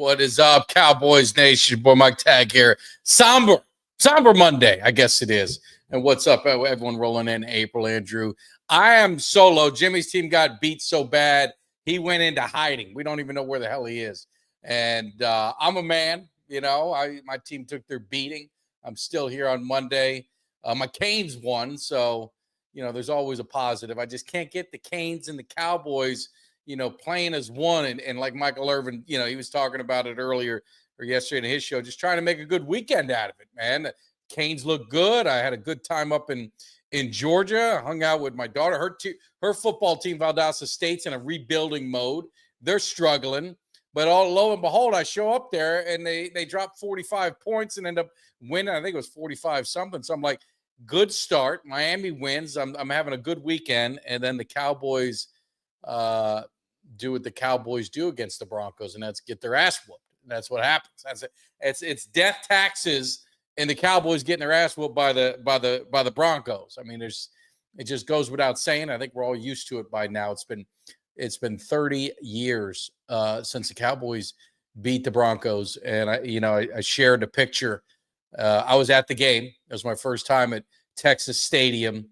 What is up, Cowboys Nation? Boy, Mike Tag here. Somber Monday, I guess it is. And what's up, everyone rolling in? April, Andrew. I am solo. Jimmy's team got beat so bad, he went into hiding. We don't even know where the hell he is. And I'm a man, my team took their beating. I'm still here on Monday. My Canes won, so, there's always a positive. I just can't get the Canes and the Cowboys playing as one. And like Michael Irvin, he was talking about it earlier or yesterday in his show, just trying to make a good weekend out of it, man. The Canes look good. I had a good time up in Georgia. I hung out with my daughter. Her football team, Valdosta State's in a rebuilding mode. They're struggling. But lo and behold, I show up there and they drop 45 points and end up winning. I think it was 45 something. So I'm like, good start. Miami wins. I'm having a good weekend. And then the Cowboys do what the Cowboys do against the Broncos, and that's get their ass whooped. And that's what happens. That's it. It's death taxes and the Cowboys getting their ass whooped by the Broncos. I mean, it just goes without saying. I think we're all used to it by now. It's been 30 years since the Cowboys beat the Broncos, and I shared a picture. I was at the game. It was my first time at Texas Stadium.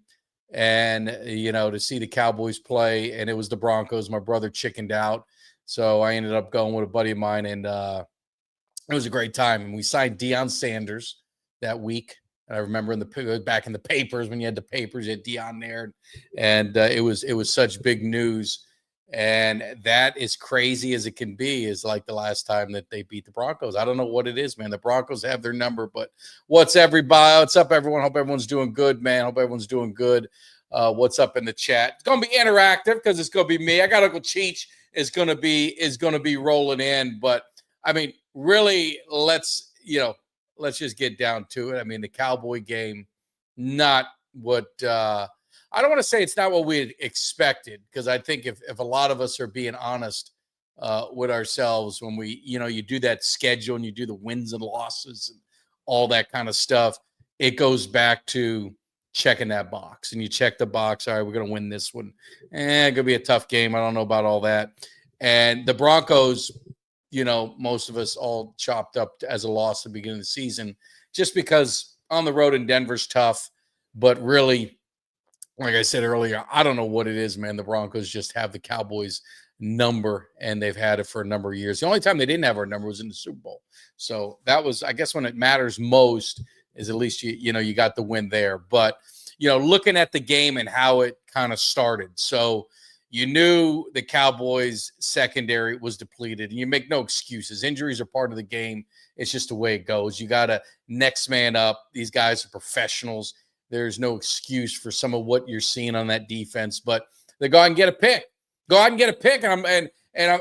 And, to see the Cowboys play, and it was the Broncos. My brother chickened out. So I ended up going with a buddy of mine, and it was a great time. And we signed Deion Sanders that week. I remember back in the papers, when you had the papers, you had Deion there. And it was such big news. And that, as crazy as it can be, is like the last time that they beat the Broncos. I don't know what it is, man. The Broncos have their number, but what's up, everyone? Hope everyone's doing good, man. Hope everyone's doing good. What's up in the chat? It's gonna be interactive because it's gonna be me. I got Uncle Cheech is gonna be rolling in, but I mean, really, let's just get down to it. I mean, the Cowboy game, not what. I don't want to say it's not what we had expected, because I think if a lot of us are being honest with ourselves, when we, you do that schedule and you do the wins and losses and all that kind of stuff, it goes back to checking that box. And you check the box. All right, we're going to win this one. It's going to be a tough game. I don't know about all that. And the Broncos, most of us all chopped up as a loss at the beginning of the season, just because on the road in Denver's tough. But really, like I said earlier, I don't know what it is, man. The Broncos just have the Cowboys number, and they've had it for a number of years. The only time they didn't have our number was in the Super Bowl. So that was, I guess, when it matters most, is at least you got the win there. But looking at the game and how it kind of started, so you knew the Cowboys secondary was depleted, and you make no excuses. Injuries are part of the game. It's just the way it goes. You got to next man up. These guys are professionals. There's no excuse for some of what you're seeing on that defense, but they go out and get a pick. And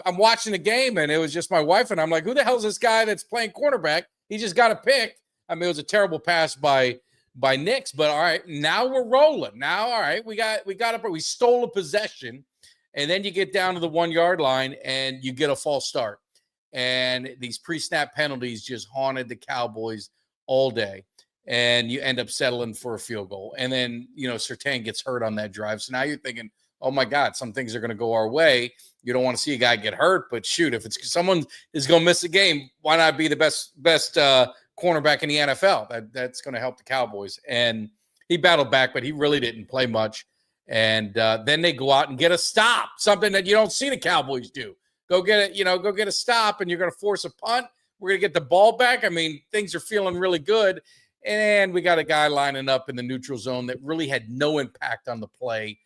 I'm watching the game, and it was just my wife, and I'm like, who the hell is this guy that's playing quarterback? He just got a pick. I mean, it was a terrible pass by Knicks, but all right, now we're rolling. Now, all right, we stole a possession, and then you get down to the 1 yard line and you get a false start. And these pre-snap penalties just haunted the Cowboys all day. And you end up settling for a field goal. And then, Surtain gets hurt on that drive. So now you're thinking, oh, my God, some things are going to go our way. You don't want to see a guy get hurt. But, shoot, if it's someone is going to miss a game, why not be the best cornerback in the NFL? That's going to help the Cowboys. And he battled back, but he really didn't play much. And then they go out and get a stop, something that you don't see the Cowboys do. Go get a stop, and you're going to force a punt. We're going to get the ball back. I mean, things are feeling really good. And we got a guy lining up in the neutral zone that really had no impact on the play.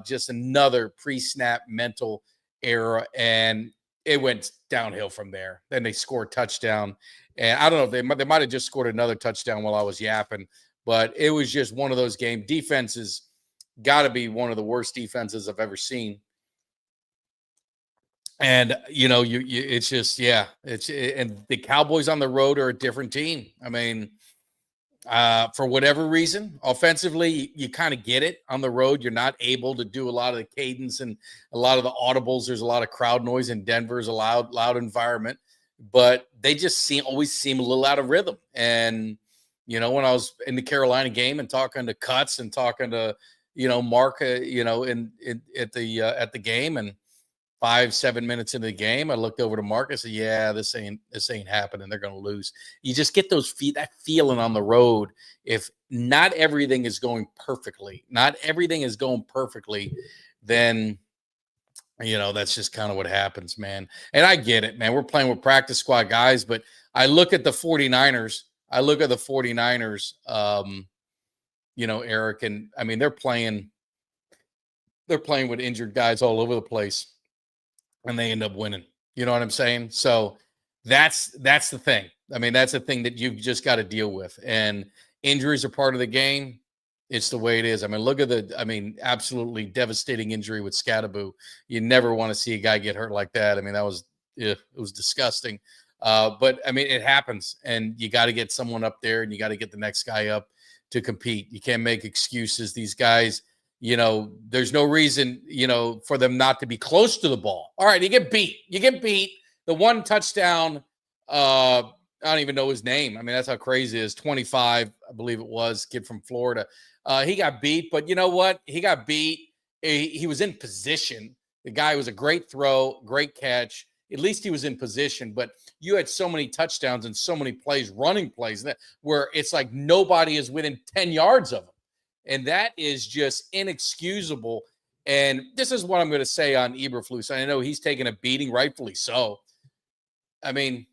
Just another pre-snap mental error. And it went downhill from there. Then they scored a touchdown. And I don't know if they might have just scored another touchdown while I was yapping. But it was just one of those games. Defense has got to be one of the worst defenses I've ever seen. And, it's just, and the Cowboys on the road are a different team. I mean, for whatever reason, offensively, you kind of get it on the road. You're not able to do a lot of the cadence and a lot of the audibles. There's a lot of crowd noise in Denver's a loud environment, but they just always seem a little out of rhythm. And, when I was in the Carolina game and talking to Cuts and talking to, Mark, at the game, and 5-7 minutes into the game, I looked over to Mark. I said, "Yeah, this ain't happening. They're going to lose." You just get that feeling on the road. If not everything is going perfectly, then that's just kind of what happens, man. And I get it, man. We're playing with practice squad guys, but I look at the 49ers. Eric, and I mean they're playing with injured guys all over the place, and they end up winning. You know what I'm saying? So that's the thing. I mean, that's the thing that you've just got to deal with. And injuries are part of the game. It's the way it is. I mean, look at absolutely devastating injury with Scadaboo. You never want to see a guy get hurt like that. I mean, it was disgusting. But I mean, it happens, and you got to get someone up there, and you got to get the next guy up to compete. You can't make excuses. These guys, there's no reason, for them not to be close to the ball. All right, you get beat. The one touchdown, I don't even know his name. I mean, that's how crazy it is. 25, I believe it was, kid from Florida. He got beat, but you know what? He got beat. He was in position. The guy was a great throw, great catch. At least he was in position, but you had so many touchdowns and so many plays, running plays, where it's like nobody is within 10 yards of him. And that is just inexcusable. And this is what I'm going to say on Eberflus. I know he's taking a beating, rightfully so. I mean,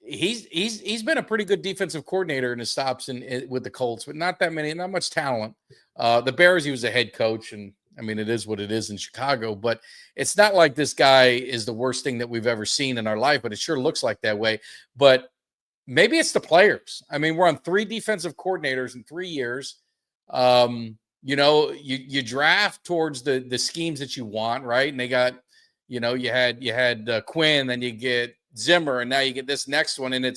he's been a pretty good defensive coordinator in his stops with the Colts, but not much talent. The Bears, he was a head coach, and I mean, it is what it is in Chicago, but it's not like this guy is the worst thing that we've ever seen in our life, but it sure looks like that way. But maybe it's the players. I mean, we're on 3 defensive coordinators in 3 years. You draft towards the schemes that you want, right? And they got, you had Quinn, then you get Zimmer, and now you get this next one, and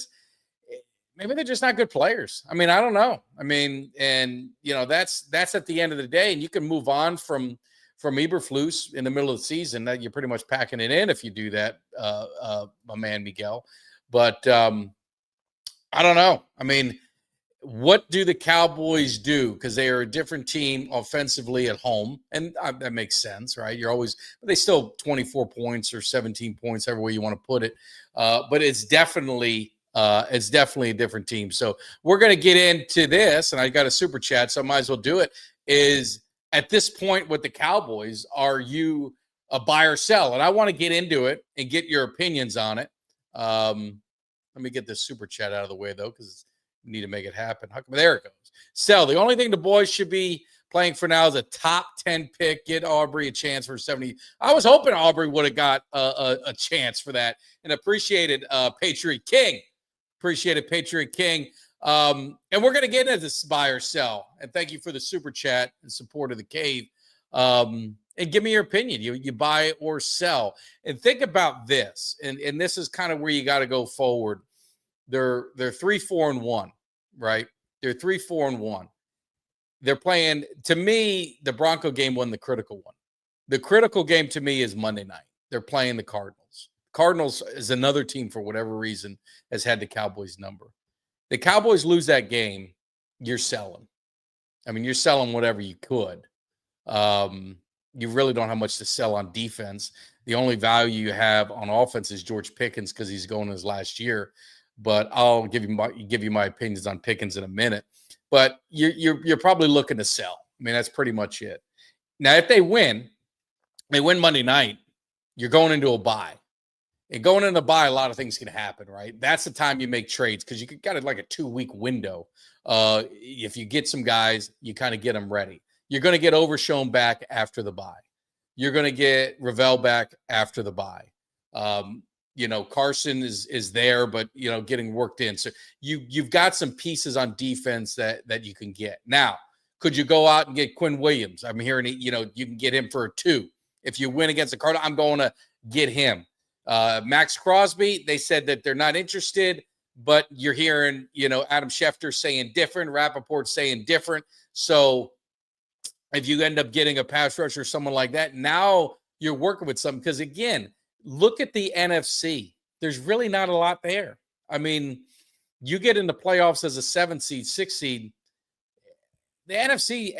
maybe they're just not good players. I mean, I don't know. I mean, and that's at the end of the day, and you can move on from Eberflus in the middle of the season. That you're pretty much packing it in if you do that, my man Miguel. But I don't know. I mean, what do the Cowboys do? Because they are a different team offensively at home, and that makes sense, right? But they still 24 points or 17 points, however way you want to put it. But it's definitely a different team. So we're going to get into this, and I got a super chat, so I might as well do it. Is at this point with the Cowboys, are you a buy or sell? And I want to get into it and get your opinions on it. Let me get this super chat out of the way, though, because we need to make it happen. There it goes. Sell. The only thing the boys should be playing for now is a top 10 pick. Get Aubrey a chance for 70. I was hoping Aubrey would have got a chance for that, and appreciated Patriot King. Appreciate Patriot King. And we're going to get into this buy or sell. And thank you for the super chat and support of the cave. And give me your opinion. You buy or sell. And think about this. And this is kind of where you got to go forward. They're 3-4-1, right? They're 3-4-1. They're playing, to me, the Bronco game wasn't the critical one. The critical game to me is Monday night. They're playing the Cardinals. Cardinals is another team, for whatever reason, has had the Cowboys number. The Cowboys lose that game, you're selling. I mean, you're selling whatever you could. You really don't have much to sell on defense. The only value you have on offense is George Pickens because he's going his last year. But I'll give you my opinions on Pickens in a minute. But you're probably looking to sell. I mean, that's pretty much it. Now, if they win Monday night, you're going into a bye. And going into a bye, a lot of things can happen, right? That's the time you make trades because you got like a 2-week window. If you get some guys, you kind of get them ready. You're going to get Overshown back after the bye. You're going to get Revel back after the bye. Carson is there, but getting worked in. So you've got some pieces on defense that you can get. Now, could you go out and get Quinn Williams? I'm hearing you can get him for a 2. If you win against the Cardinals, I'm going to get him. Max Crosby, they said that they're not interested, but you're hearing, Adam Schefter saying different, Rappaport saying different. So if you end up getting a pass rusher or someone like that, now you're working with something. Because again, look at the NFC. There's really not a lot there. I mean, you get in the playoffs as a 7 seed, 6 seed, the NFC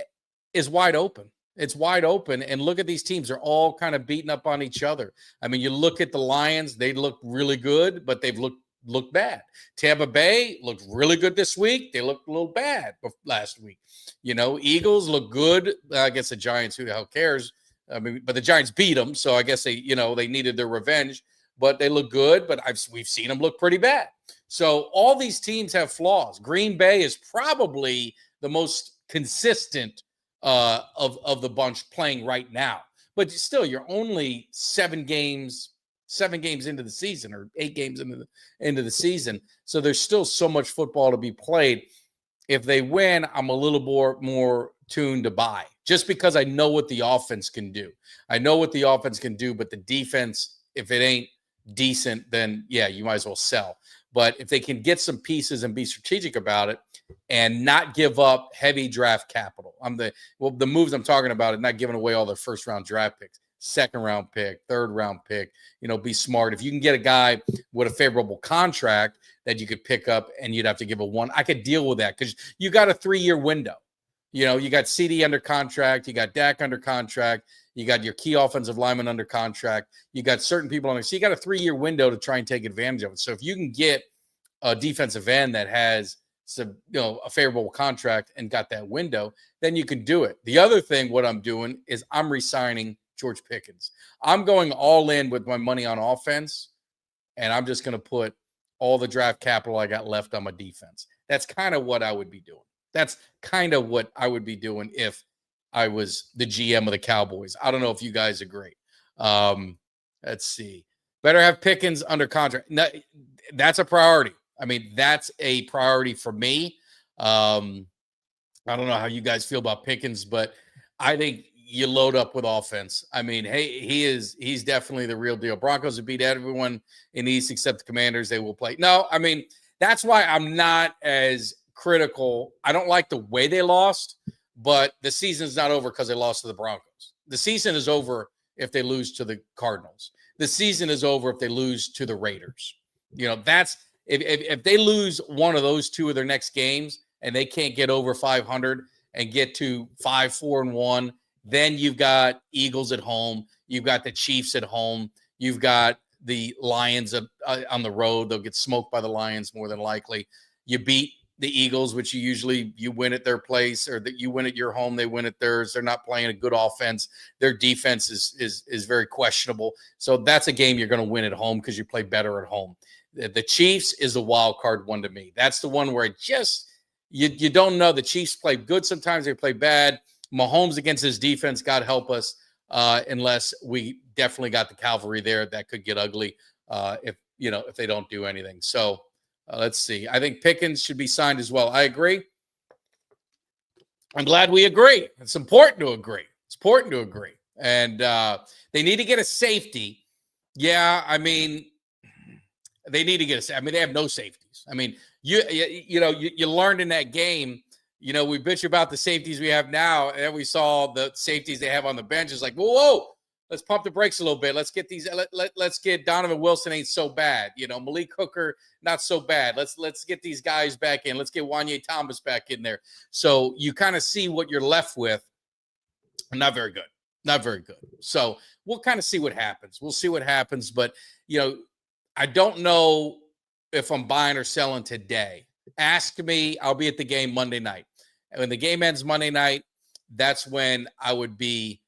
is wide open. It's wide open. And look at these teams. They're all kind of beating up on each other. I mean, you look at the Lions, they look really good, but they've looked bad. Tampa Bay looked really good this week. They looked a little bad last week. Eagles look good. I guess the Giants, who the hell cares? I mean, but the Giants beat them, so I guess they needed their revenge, but they look good, but we've seen them look pretty bad. So all these teams have flaws. Green Bay is probably the most consistent of the bunch playing right now. But still, you're only 7 games into the season, or 8 games into the season. So there's still so much football to be played. If they win, I'm a little more tuned to buy, just because I know what the offense can do. I know what the offense can do, but the defense, if it ain't decent, then yeah, you might as well sell. But if they can get some pieces and be strategic about it and not give up heavy draft capital, the moves I'm talking about is not giving away all their first round draft picks, second round pick, third round pick. Be smart. If you can get a guy with a favorable contract that you could pick up and you'd have to give a 1, I could deal with that, because you got a 3-year window. You got CD under contract, you got Dak under contract, you got your key offensive lineman under contract, you got certain people on there. So you got a 3-year window to try and take advantage of it. So if you can get a defensive end that has a favorable contract and got that window, then you can do it. The other thing, what I'm doing is I'm re-signing George Pickens. I'm going all in with my money on offense, and I'm just going to put all the draft capital I got left on my defense. That's kind of what I would be doing. That's kind of what I would be doing if I was the GM of the Cowboys. I don't know if you guys agree. Let's see. Better have Pickens under contract. No, that's a priority. I mean, that's a priority for me. I don't know how you guys feel about Pickens, but I think you load up with offense. I mean, hey, he's definitely the real deal. Broncos have beat everyone in the East except the Commanders. They will play. No, I mean, that's why I'm not as critical. I don't like the way they lost, but the season's not over because they lost to the Broncos. The season is over if they lose to the Cardinals. The season is over if they lose to the Raiders. That's if they lose one of those 2 of their next games and they can't get over 500 and get to 5-4-1, then you've got Eagles at home, you've got the Chiefs at home, you've got the Lions on the road. They'll get smoked by the Lions more than likely. You beat the Eagles, which you win at their place, or that you win at your home, they win at theirs. They're not playing a good offense. Their defense is very questionable. So that's a game you're going to win at home because you play better at home. The Chiefs is the wild card one to me. That's the one where you don't know. The Chiefs play good sometimes, they play bad. Mahomes against his defense, God help us, unless we definitely got the cavalry there. That could get ugly if they don't do anything. So let's see. I think Pickens should be signed as well. I agree. I'm glad we agree. It's important to agree. And they need to get a safety. Yeah, I mean, they need to get they have no safeties. I mean, you learned in that game. We bitch about the safeties we have now, and then we saw the safeties they have on the bench. It's like, whoa, let's pump the brakes a little bit. Let's get these. Let's get Donovan Wilson ain't so bad. Malik Hooker not so bad. Let's get these guys back in. Let's get Wanye Thomas back in there. So you kind of see what you're left with. Not very good. So we'll kind of see what happens. We'll see what happens. But I don't know if I'm buying or selling today. Ask me. I'll be at the game Monday night. And when the game ends Monday night, that's when I would be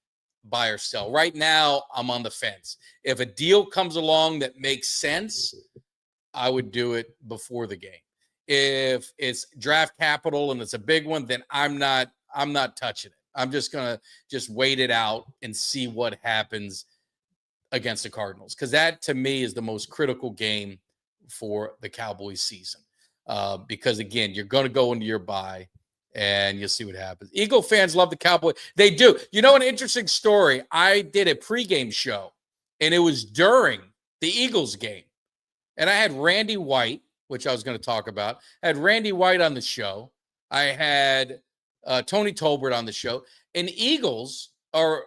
buy or sell. Right now, I'm on the fence. If a deal comes along that makes sense, I would do it before the game. If it's draft capital and it's a big one, then I'm not touching it. I'm just gonna wait it out and see what happens against the Cardinals, because that to me is the most critical game for the Cowboys season. Because again, you're going to go into your bye and you'll see what happens. Eagle fans love the Cowboys. They do. An interesting story. I did a pregame show, and it was during the Eagles game. And I had Randy White, which I was going to talk about. I had Randy White on the show. I had Tony Tolbert on the show. And Eagles are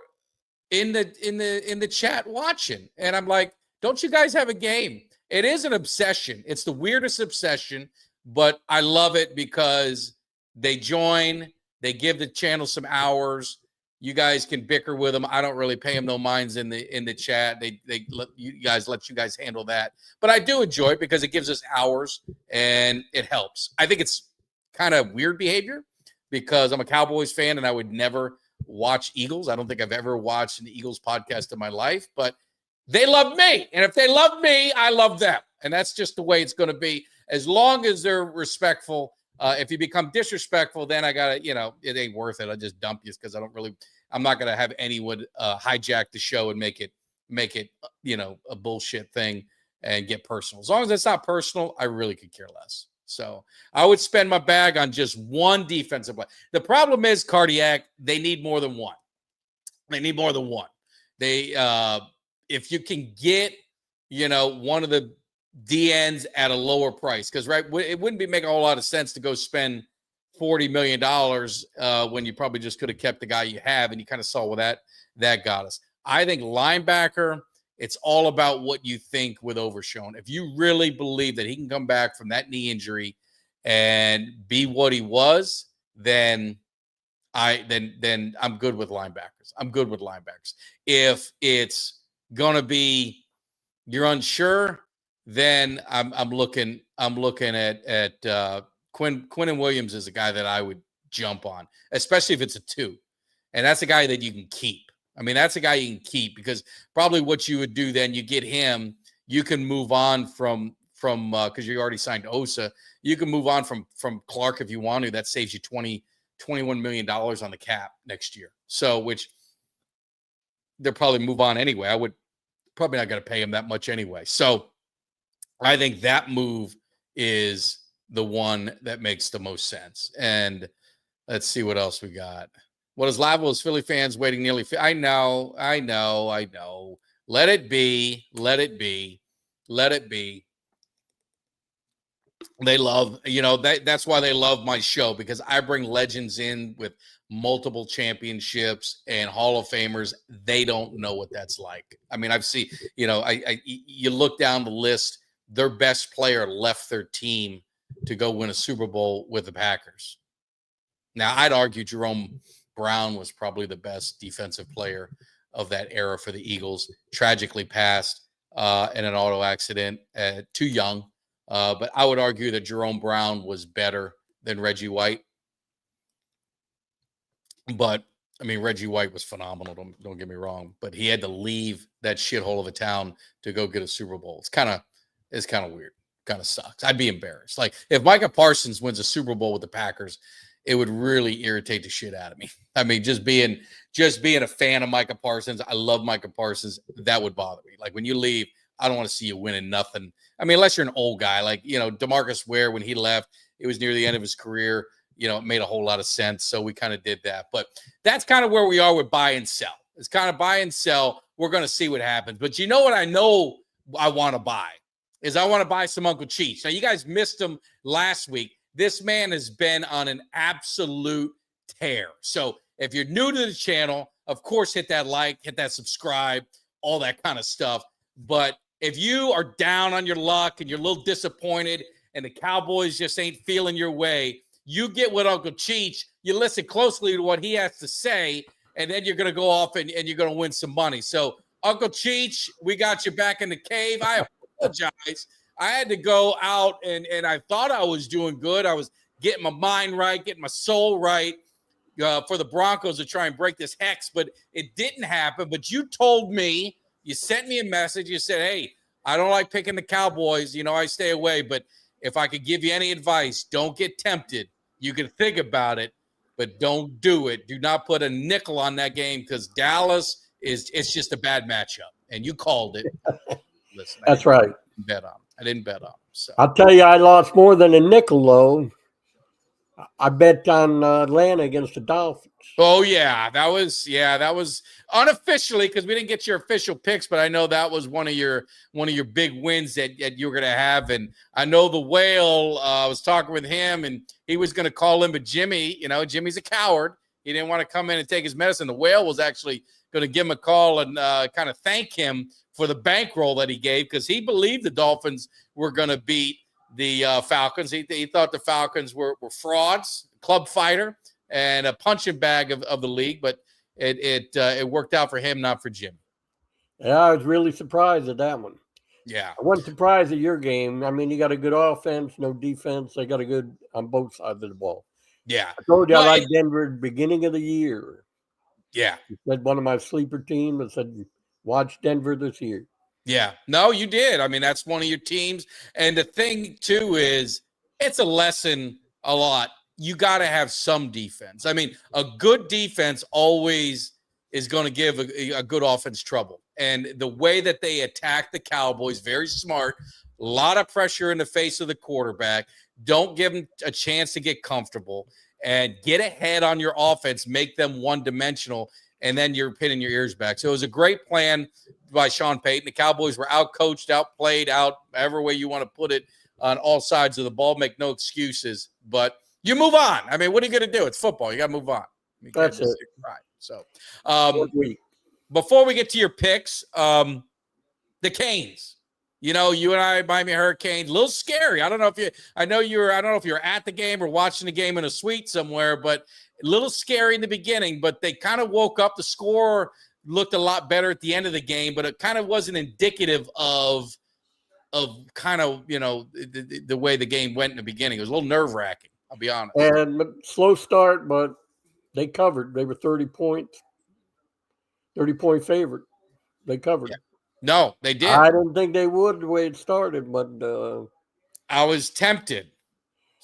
in the chat watching. And I'm like, don't you guys have a game? It is an obsession. It's the weirdest obsession, but I love it because they join, they give the channel some hours, You guys can bicker with them. I don't really pay them no minds in the chat. They let you guys handle that. But I do enjoy it because it gives us hours and it helps. I think it's kind of weird behavior because I'm a Cowboys fan and I would never watch Eagles. I don't think I've ever watched an Eagles podcast in my life, but they love me. And if they love me, I love them. And that's just the way it's going to be. As long as they're respectful. If you become disrespectful, then I got to, it ain't worth it. I'll just dump you because I'm not going to have anyone hijack the show and make it, a bullshit thing and get personal. As long as it's not personal, I really could care less. So I would spend my bag on just one defensive play. The problem is Cardiac. They need more than one. If you can get, one of the DNs at a lower price, because it wouldn't be making a whole lot of sense to go spend $40 million when you probably just could have kept the guy you have, and you kind of saw where that got us. I think linebacker, it's all about what you think with Overshown. If you really believe that he can come back from that knee injury and be what he was, then I'm good with linebackers. If it's gonna be you're unsure, then I'm looking at Quinn Williams is a guy that I would jump on, especially if it's a 2. And that's a guy that you can keep. I mean, that's a guy you can keep because probably what you would do then, you get him, you can move on from because you already signed Osa. You can move on from Clark if you want to. That saves you $21 million on the cap next year. So, which they'll probably move on anyway. I would probably not going to pay him that much anyway. So I think that move is the one that makes the most sense. And let's see what else we got. What is live as Philly fans waiting nearly? I know. Let it be. They love, that's why they love my show, because I bring legends in with multiple championships and Hall of Famers. They don't know what that's like. I mean, I've seen, you look down the list, their best player left their team to go win a Super Bowl with the Packers. Now, I'd argue Jerome Brown was probably the best defensive player of that era for the Eagles. Tragically passed in an auto accident, too young. But I would argue that Jerome Brown was better than Reggie White. But, I mean, Reggie White was phenomenal. Don't get me wrong. But he had to leave that shithole of a town to go get a Super Bowl. It's kind of weird. Kind of sucks. I'd be embarrassed. Like, if Micah Parsons wins a Super Bowl with the Packers, it would really irritate the shit out of me. I mean, just being a fan of Micah Parsons, I love Micah Parsons, that would bother me. Like, when you leave, I don't want to see you winning nothing. I mean, unless you're an old guy, like, DeMarcus Ware, when he left, it was near the end of his career. It made a whole lot of sense. So we kind of did that. But that's kind of where we are with buy and sell. It's kind of buy and sell. We're going to see what happens. But you know what I know I want to buy is I want to buy some Uncle Cheech. Now, you guys missed him last week. This man has been on an absolute tear. So if you're new to the channel, of course, hit that like, hit that subscribe, all that kind of stuff. But if you are down on your luck and you're a little disappointed and the Cowboys just ain't feeling your way, you get with Uncle Cheech, you listen closely to what he has to say, and then you're going to go off and you're going to win some money. So, Uncle Cheech, we got you back in the cave. I apologize. I had to go out, and I thought I was doing good. I was getting my mind right, getting my soul right for the Broncos to try and break this hex, but it didn't happen. But you told me, you sent me a message. You said, hey, I don't like picking the Cowboys. I stay away. But if I could give you any advice, don't get tempted. You can think about it, but don't do it. Do not put a nickel on that game because Dallas it's just a bad matchup. And you called it. Listen, that's right. I didn't bet on them. So I'll tell you, I lost more than a nickel, though. I bet on Atlanta against the Dolphins. Oh, yeah. That was unofficially because we didn't get your official picks, but I know that was one of your big wins that you were going to have. And I know the Whale, I was talking with him, and he was going to call him, but Jimmy, Jimmy's a coward. He didn't want to come in and take his medicine. The Whale was actually going to give him a call and kind of thank him for the bankroll that he gave because he believed the Dolphins were going to beat the Falcons. He thought the Falcons were frauds, club fighter, and a punching bag of the league. But it worked out for him, not for Jimmy. Yeah, I was really surprised at that one. Yeah. I wasn't surprised at your game. I mean, you got a good offense, no defense. They got a good on both sides of the ball. Yeah. I told you Well, I like Denver at the beginning of the year. Yeah. I said one of my sleeper teams. I said, watch Denver this year. Yeah. No, you did. I mean, that's one of your teams. And the thing, too, is it's a lesson a lot. You got to have some defense. I mean, a good defense always is going to give a good offense trouble. And the way that they attack the Cowboys, very smart, a lot of pressure in the face of the quarterback. Don't give them a chance to get comfortable and get ahead on your offense, make them one-dimensional, and then you're pinning your ears back. So it was a great plan by Sean Payton. The Cowboys were out-coached, outplayed, out however way you want to put it on all sides of the ball. Make no excuses, but you move on. I mean, what are you going to do? It's football. You got to move on. That's it. Right. So before we get to your picks, the Canes. You know, you and I, Miami Hurricanes, a little scary. I don't know if you're at the game or watching the game in a suite somewhere, but a little scary in the beginning. But they kind of woke up. The score looked a lot better at the end of the game, but it kind of wasn't indicative of kind of, you know, the way the game went in the beginning. It was a little nerve-wracking, I'll be honest. And slow start, but they covered. They were 30-point favorite. They covered. Yeah. No, they did. I didn't think they would the way it started, but I was tempted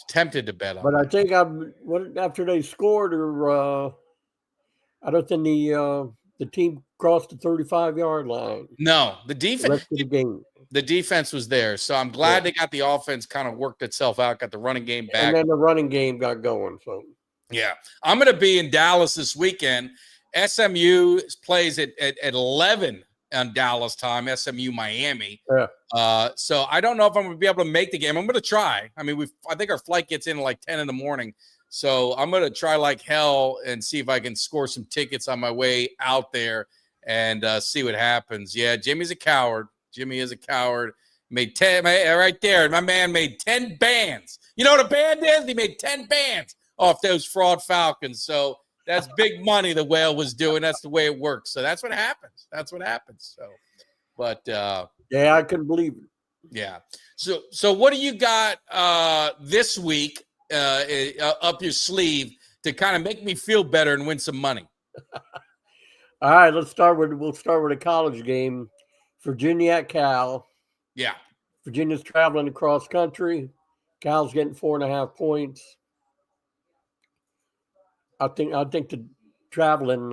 to bet on. But I think after they scored, or I don't think the team crossed the 35-yard line. No, the defense. The rest of the game. The defense was there, so I'm glad they got the offense kind of worked itself out, got the running game back, and then the running game got going. So yeah, I'm going to be in Dallas this weekend. SMU plays at 11 on Dallas time. SMU Miami. Yeah. So I don't know if I'm going to be able to make the game. I'm going to try. I mean, I think our flight gets in at like 10 in the morning. So I'm going to try like hell and see if I can score some tickets on my way out there and see what happens. Yeah, Jimmy's a coward. Jimmy is a coward. Made 10 right there. My man made 10 bands. You know what a band is? He made 10 bands off those fraud Falcons. So that's big money the Whale was doing. That's the way it works. So that's what happens. So, but yeah, I couldn't believe it. Yeah. So what do you got this week up your sleeve to kind of make me feel better and win some money? All right, we'll start with a college game. Virginia at Cal. Yeah. Virginia's traveling across country. Cal's getting 4.5 points. I think the traveling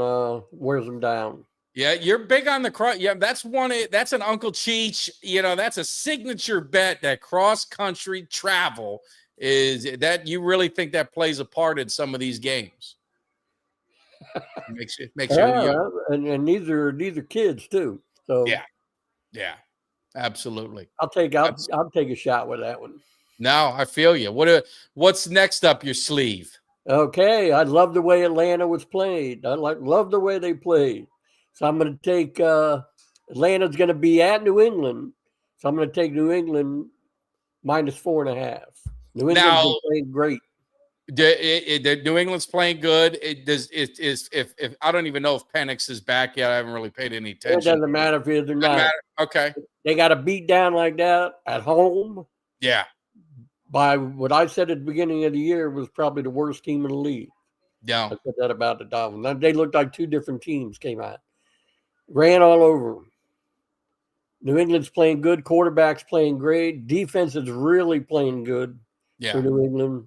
wears them down. Yeah, you're big on the cross. Yeah, that's an Uncle Cheech. You know, that's a signature bet. That cross country travel is that you really think that plays a part in some of these games. Makes yeah, and these are kids too. So yeah, absolutely. I'll take a shot with that one. No, I feel you. What's next up your sleeve? Okay, I love the way Atlanta was played. I love the way they played. So I'm going to take Atlanta's going to be at New England. So I'm going to take New England minus 4.5. New England's been playing great. New England's playing good. If I don't even know if Penix is back yet. I haven't really paid any attention. It doesn't matter if they're not. Okay. They got a beat down like that at home. Yeah. By what I said at the beginning of the year was probably the worst team in the league. Yeah. I said that about the Dolphins. They looked like two different teams came out. Ran all over them. New England's playing good. Quarterback's playing great. Defense is really playing good for New England.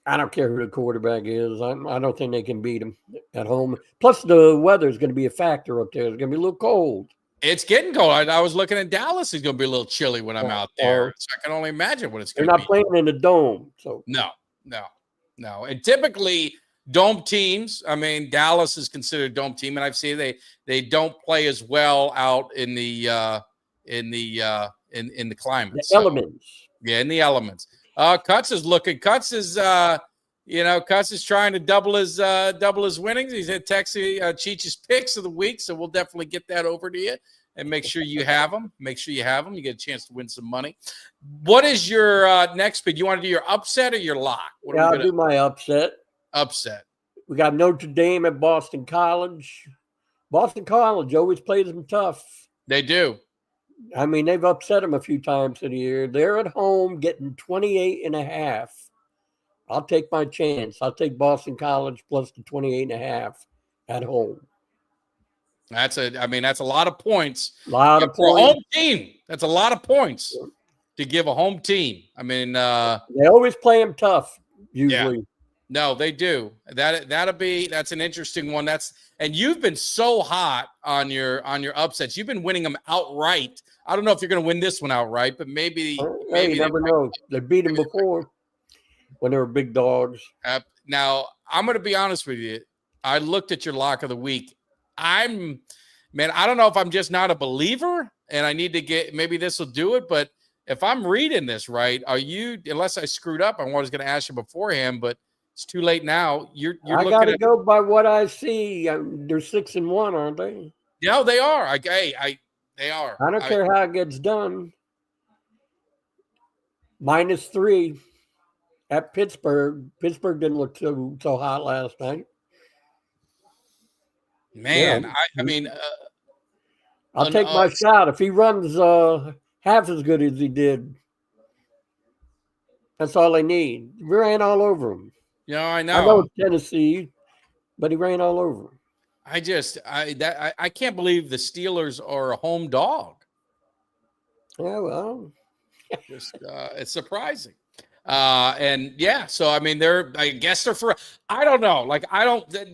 I don't care who the quarterback is. I don't think they can beat them at home. Plus, the weather is going to be a factor up there. It's going to be a little cold. It's getting cold. I was looking at Dallas. It's going to be a little chilly when I'm out there. So I can only imagine what it's going to be. They're not playing in the dome. So No. And typically, dome teams, I mean, Dallas is considered a dome team, and I've seen they don't play as well out in the climate. The elements. Yeah, in the elements. Cuts is trying to double his winnings. He's had Cheech's picks of the week, so we'll definitely get that over to you and make sure you have them. You get a chance to win some money. What is your next pick? You want to do your upset or your lock? I'll do my upset. Upset. We got Notre Dame at Boston College. Boston College always plays them tough. They do. I mean, they've upset them a few times in the year. They're at home getting 28.5. I'll take my chance. I'll take Boston College plus the 28.5 at home. That's a lot of points. A lot of For points. a home team. That's a lot of points to give a home team. I mean, they always play them tough, usually. Yeah. No, they do. That's an interesting one. And you've been so hot on your upsets. You've been winning them outright. I don't know if you're going to win this one outright, but maybe you never know. They beat them before when they were big dogs. Now, I'm going to be honest with you. I looked at your lock of the week. I don't know if I'm just not a believer and I need to maybe this will do it, but if I'm reading this right, unless I screwed up, I was going to ask you beforehand, but it's too late now. I got to go by what I see. They're 6-1, aren't they? Yeah, they are. They are. I don't care how it gets done. -3 at Pittsburgh. Pittsburgh didn't look so hot last night. Man, yeah. I'll take my shot. If he runs half as good as he did, that's all they need. He ran all over him. Yeah, I know. I know it's Tennessee, but he ran all over him. I can't believe the Steelers are a home dog. Yeah, well, it's surprising. And yeah, so I mean, I guess they're I don't know.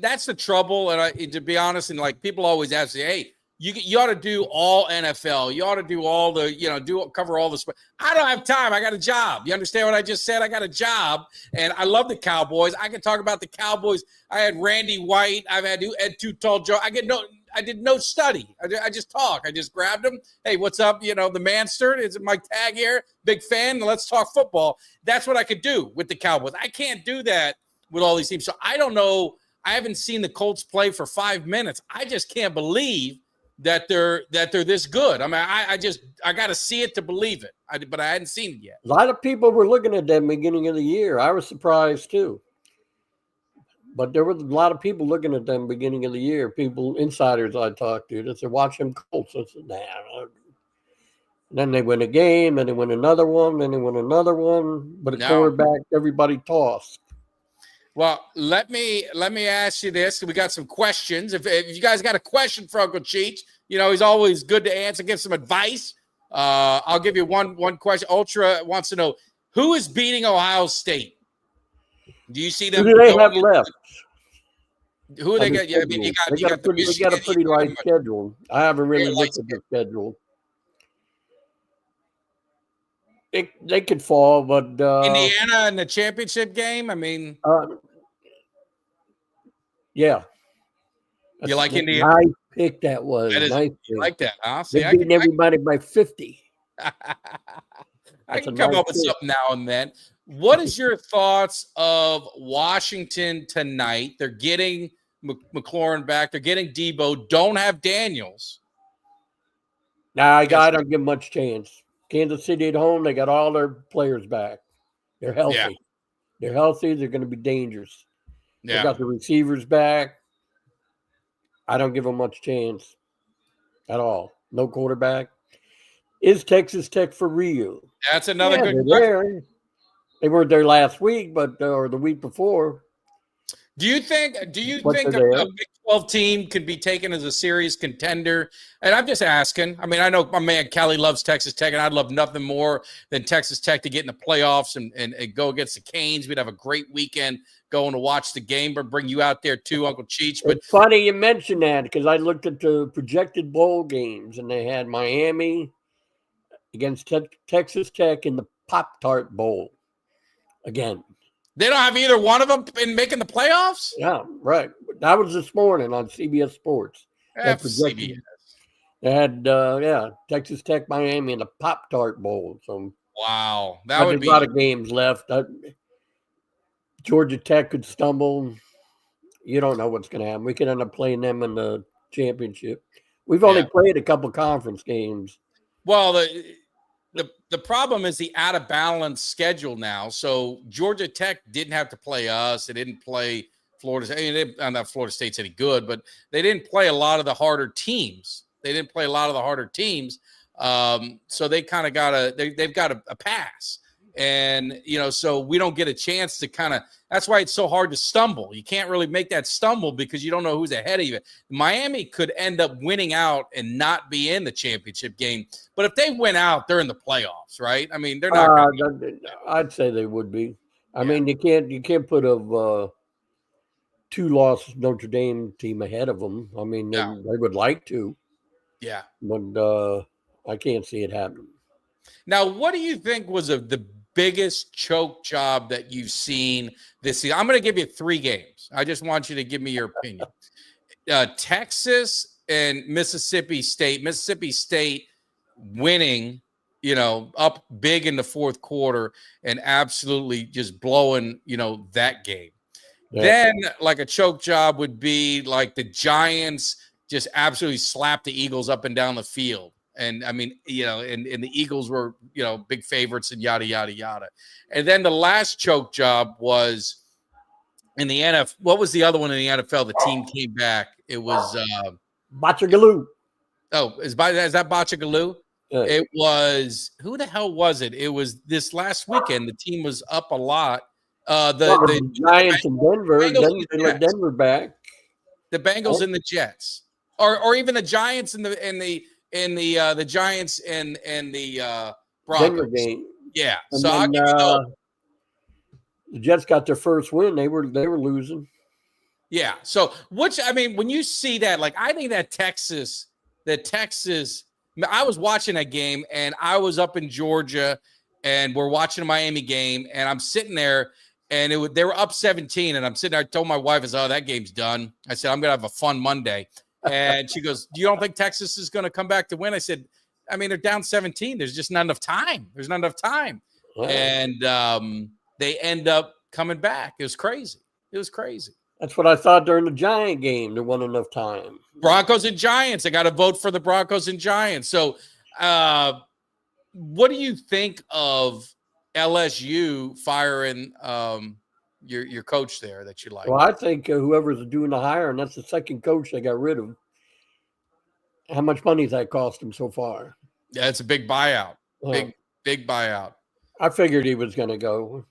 That's the trouble. And to be honest, and like people always ask me, hey, you ought to do all NFL. You ought to do all the, cover all the sport. I don't have time. I got a job. You understand what I just said? I got a job and I love the Cowboys. I can talk about the Cowboys. I had Randy White. I've had Ed Too Tall Joe. I did no study. I just talk. I just grabbed him. Hey, what's up? The Manster. Is it Mike Tag here? Big fan. Let's talk football. That's what I could do with the Cowboys. I can't do that with all these teams. So I don't know. I haven't seen the Colts play for 5 minutes. I just can't believe that they're this good. I mean, I got to see it to believe it. But I hadn't seen it yet. A lot of people were looking at them beginning of the year. I was surprised too. But there was a lot of people looking at them beginning of the year. People, insiders I talked to, that said, watch them Colts. I said, nah. And then they win a game, and they win another one, and they win another one. But a quarterback, everybody tossed. Well, let me ask you this. We got some questions. If you guys got a question for Uncle Cheech, he's always good to answer, give some advice. I'll give you one question. Ultra wants to know, who is beating Ohio State? Do you see them? Who do they have left? Who they got? Yeah, I mean, they got a pretty light schedule. I haven't really looked at the schedule. They could fall, but Indiana in the championship game. I mean, yeah. You like Indiana? Nice pick that was. Nice. You like that, huh? See, they're beating everybody by 50. I can come up with something now and then. What is your thoughts of Washington tonight? They're getting McLaurin back. They're getting Debo. Don't have Daniels. Nah, I don't give much chance. Kansas City at home, they got all their players back. They're healthy. Yeah. They're healthy. They're going to be dangerous. Yeah. They got the receivers back. I don't give them much chance at all. No quarterback. Is Texas Tech for real? That's another good question. They weren't there last week, or the week before. Do you think a Big 12 team can be taken as a serious contender? And I'm just asking. I mean, I know my man Kelly loves Texas Tech, and I'd love nothing more than Texas Tech to get in the playoffs and go against the Canes. We'd have a great weekend going to watch the game, but bring you out there too, Uncle Cheech. But it's funny you mentioned that because I looked at the projected bowl games, and they had Miami against Texas Tech in the Pop-Tart Bowl again. They don't have either one of them in making the playoffs? Yeah, right. That was this morning on CBS Sports. CBS. They had, Texas Tech, Miami in the Pop-Tart Bowl. So wow. That would be a lot of games left. Georgia Tech could stumble. You don't know what's going to happen. We could end up playing them in the championship. We've only played a couple conference games. Well, the problem is the out of balance schedule now. So Georgia Tech didn't have to play us. They didn't play Florida. I mean, not Florida State's any good, but they didn't play a lot of the harder teams. So they kind of got they've got a pass. And, so we don't get a chance to that's why it's so hard to stumble. You can't really make that stumble because you don't know who's ahead of you. Miami could end up winning out and not be in the championship game. But if they win out, they're in the playoffs, right? I mean, they're not I'd say they would be. I mean, you can't put a 2-loss Notre Dame team ahead of them. I mean, they would like to. Yeah. But I can't see it happening. Now, what do you think was the biggest choke job that you've seen this season? I'm going to give you 3 games. I just want you to give me your opinion. Texas and Mississippi State. Mississippi State winning, up big in the fourth quarter and absolutely just blowing, that game. Yeah. Then, like a choke job would be like the Giants just absolutely slapped the Eagles up and down the field. And I mean, and the Eagles were, big favorites and yada, yada, yada. And then the last choke job was in the NFL. What was the other one in the NFL? The team came back. It was Bachagaloo. Oh, is that Bachagaloo? Yeah. It was, who the hell was it? It was this last weekend. The team was up a lot. The Giants in Denver. They let Denver back. The Bengals and the Jets. Or even the Giants and the Giants and the Broncos. Denver game. Yeah. And so I'll give you the Jets got their first win. They were losing. Yeah. So when you see that, like, I think that Texas, I was watching that game and I was up in Georgia and we're watching a Miami game and I'm sitting there and they were up 17 and I'm sitting there. I told my wife, I said, "Oh, that game's done." I said, "I'm going to have a fun Monday." And she goes, "You don't think Texas is going to come back to win?" I said, "I mean, they're down 17. There's just not enough time. There's not enough time." Wow. And they end up coming back. It was crazy. That's what I thought during the Giant game. There wasn't enough time. Broncos and Giants. I got to vote for the Broncos and Giants. So what do you think of LSU firing your coach there that you like? Well, I think whoever's doing the hiring, that's the second coach they got rid of. How much money has that cost him so far? Yeah, it's a big buyout. Big buyout. I figured he was going to go.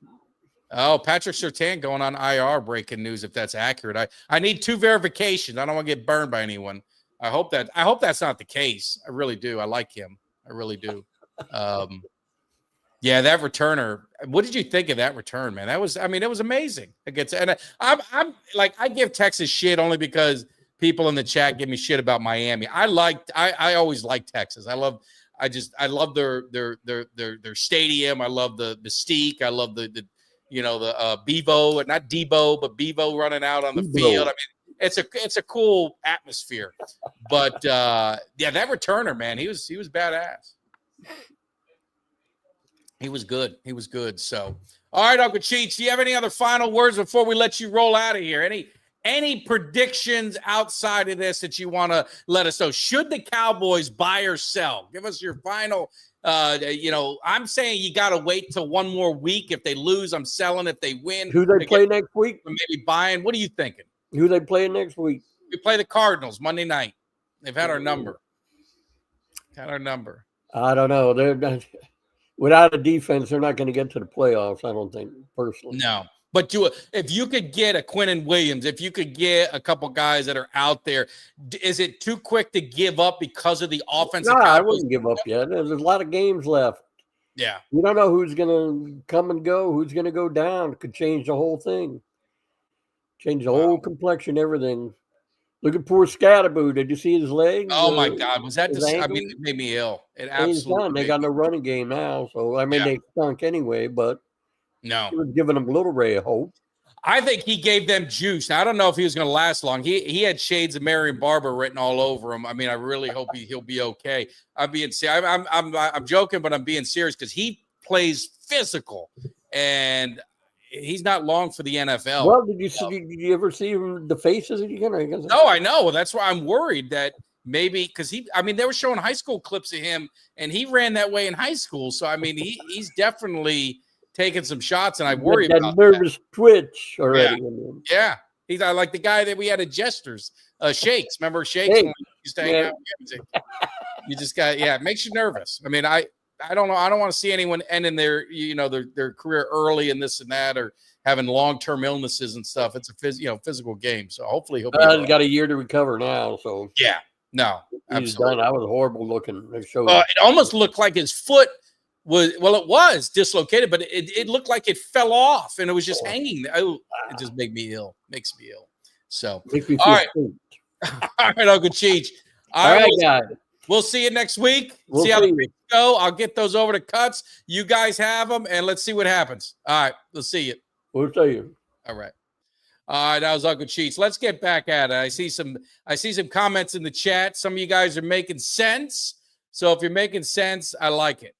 Oh, Patrick Surtain going on IR, breaking news, if that's accurate. I need 2 verifications. I don't want to get burned by anyone. I hope that's not the case. I really do. I like him. I really do. Yeah, that returner. What did you think of that return, man? It was amazing. I'm like, I give Texas shit only because people in the chat give me shit about Miami. I always liked Texas. I love their stadium. I love the mystique. I love the Bevo, not Debo, but Bevo running out on the field. I mean, it's a cool atmosphere. But that returner, man, he was badass. He was good. So, all right, Uncle Cheech, do you have any other final words before we let you roll out of here? Any predictions outside of this that you want to let us know? Should the Cowboys buy or sell? Give us your final. I'm saying you got to wait till one more week. If they lose, I'm selling. If they win, who they play next week? Maybe buying. What are you thinking? Who they play next week? We play the Cardinals Monday night. They've had our number. I don't know. They're without a defense, they're not going to get to the playoffs. I don't think, personally. No. But if you could get a Quinnen Williams, if you could get a couple guys that are out there, is it too quick to give up because of the offensive? No, I wouldn't give up yet. There's a lot of games left. Yeah. You don't know who's going to come and go, who's going to go down. It could change the whole thing. Change the whole complexion, everything. Look at poor Scatterboo. Did you see his leg? Oh, my God. Was that it made me ill. It absolutely. They got no running game now. So, they stunk anyway, but. No. He was giving them a little ray of hope. I think he gave them juice. Now, I don't know if he was going to last long. He had shades of Marion Barber written all over him. I mean, I really hope he'll be okay. I'm joking, but I'm being serious because he plays physical, and he's not long for the NFL. Well, did you ever see the faces again? No, I know. That's why I'm worried that maybe because they were showing high school clips of him, and he ran that way in high school. So, I mean, he's definitely taking some shots, and I worry about that nervous twitch already. Yeah. He's like the guy that we had at Jester's, Shakes. Remember Shakes Hey, when we used to hang out? You just got, it makes you nervous. I mean, I don't know. I don't want to see anyone ending their career early and this and that, or having long-term illnesses and stuff. It's a physical game. So hopefully he'll be he's got a year to recover now. So yeah, no, he's absolutely. done. I was horrible looking. It almost looked like his foot it was dislocated, but it looked like it fell off and it was just hanging. Oh, it just makes me ill. So, all right. All right, Uncle Cheech. All right, guys. We'll see you next week. See how the weeks go. I'll get those over to Cuts. You guys have them, and let's see what happens. All right, we'll see you. We'll see you. All right. All right, that was Uncle Cheech. Let's get back at it. I see some comments in the chat. Some of you guys are making sense. So if you're making sense, I like it.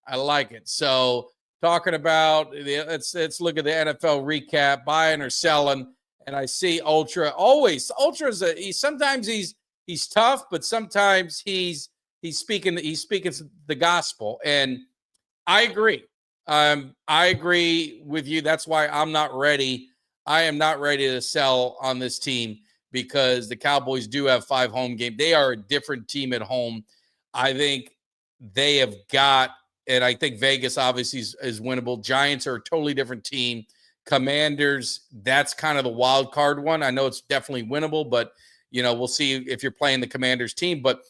So talking about let's look at the NFL recap, buying or selling. And I see Ultra. Ultra's sometimes he's tough, but sometimes he's speaking the gospel. And I agree. I agree with you. That's why I'm not ready. I am not ready to sell on this team because the Cowboys do have 5 home games. They are a different team at home. I think they have got, and I think Vegas obviously is winnable. Giants are a totally different team. Commanders, that's kind of the wild card one. I know it's definitely winnable, but we'll see if you're playing the Commanders team. But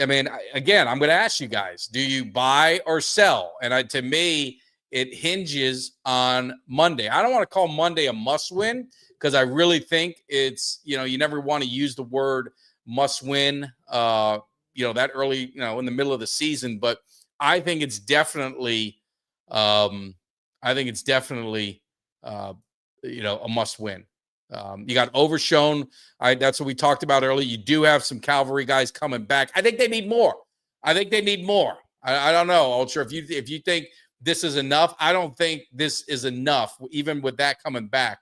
I mean, again, I'm going to ask you guys: do you buy or sell? And to me, it hinges on Monday. I don't want to call Monday a must-win because I really think it's you never want to use the word must-win. That early, in the middle of the season, but I think it's definitely, a must win. You got Overshown. That's what we talked about earlier. You do have some cavalry guys coming back. I think they need more. I don't know, Ultra. If you think this is enough, I don't think this is enough, even with that coming back.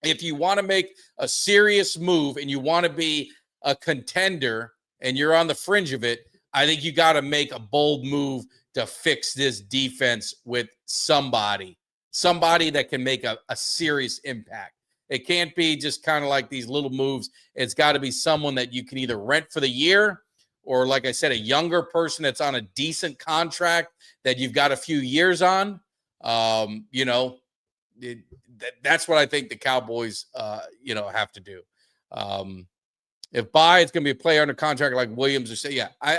If you want to make a serious move and you want to be a contender, and you're on the fringe of it, I think you got to make a bold move to fix this defense with somebody that can make a serious impact. It can't be just kind of like these little moves. It's got to be someone that you can either rent for the year or, like I said, a younger person that's on a decent contract that you've got a few years on. That's what I think the Cowboys, have to do. If it's going to be a player under contract like Williams or say, I